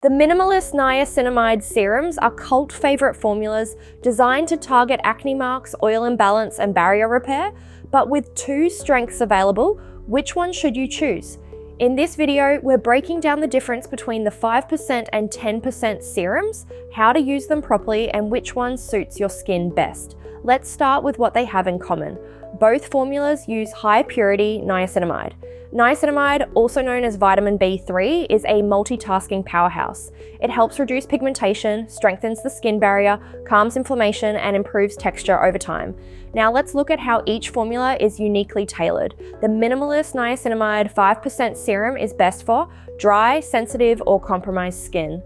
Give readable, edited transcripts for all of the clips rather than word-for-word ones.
The Minimalist Niacinamide Serums are cult favorite formulas designed to target acne marks, oil imbalance, and barrier repair, but with two strengths available, which one should you choose? In this video, we're breaking down the difference between the 5% and 10% serums, how to use them properly, and which one suits your skin best. Let's start with what they have in common. Both formulas use high purity niacinamide. Niacinamide, also known as vitamin B3, is a multitasking powerhouse. It helps reduce pigmentation, strengthens the skin barrier, calms inflammation, and improves texture over time. Now let's look at how each formula is uniquely tailored. The Minimalist Niacinamide 5% serum is best for dry, sensitive, or compromised skin.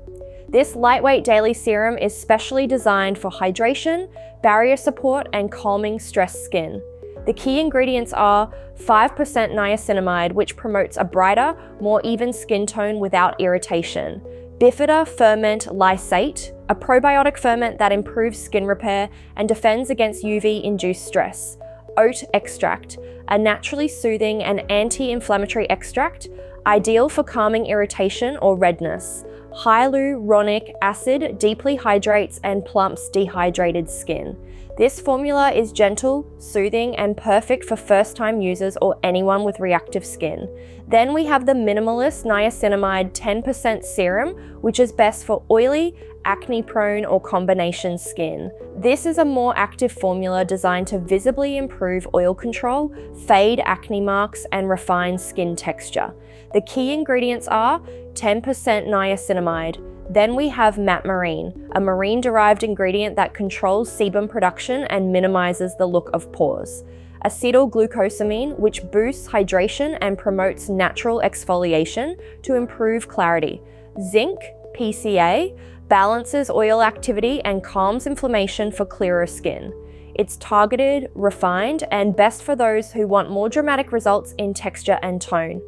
This lightweight daily serum is specially designed for hydration, barrier support, and calming stressed skin. The key ingredients are 5% niacinamide, which promotes a brighter, more even skin tone without irritation. Bifida ferment lysate, a probiotic ferment that improves skin repair and defends against UV-induced stress. Oat extract, a naturally soothing and anti-inflammatory extract, ideal for calming irritation or redness. Hyaluronic acid deeply hydrates and plumps dehydrated skin. This formula is gentle, soothing, and perfect for first-time users or anyone with reactive skin. Then we have the Minimalist Niacinamide 10% Serum, which is best for oily, acne-prone, or combination skin. This is a more active formula designed to visibly improve oil control, fade acne marks, and refine skin texture. The key ingredients are 10% niacinamide. Then we have matmarine, a marine-derived ingredient that controls sebum production and minimizes the look of pores. Acetylglucosamine, which boosts hydration and promotes natural exfoliation to improve clarity. Zinc, PCA, balances oil activity and calms inflammation for clearer skin. It's targeted, refined, and best for those who want more dramatic results in texture and tone.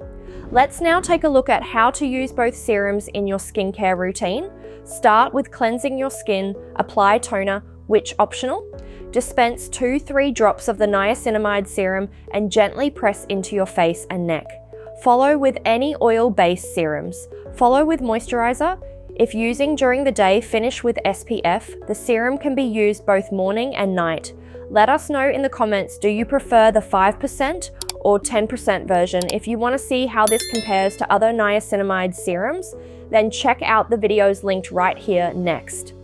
Let's now take a look at how to use both serums in your skincare routine. Start with cleansing your skin, apply toner, which optional. Dispense 2-3 drops of the niacinamide serum and gently press into your face and neck. Follow with any oil-based serums. Follow with moisturizer. If using during the day, finish with SPF. The serum can be used both morning and night. Let us know in the comments, do you prefer the 5% or 10% version? If you want to see how this compares to other niacinamide serums, then check out the videos linked right here next.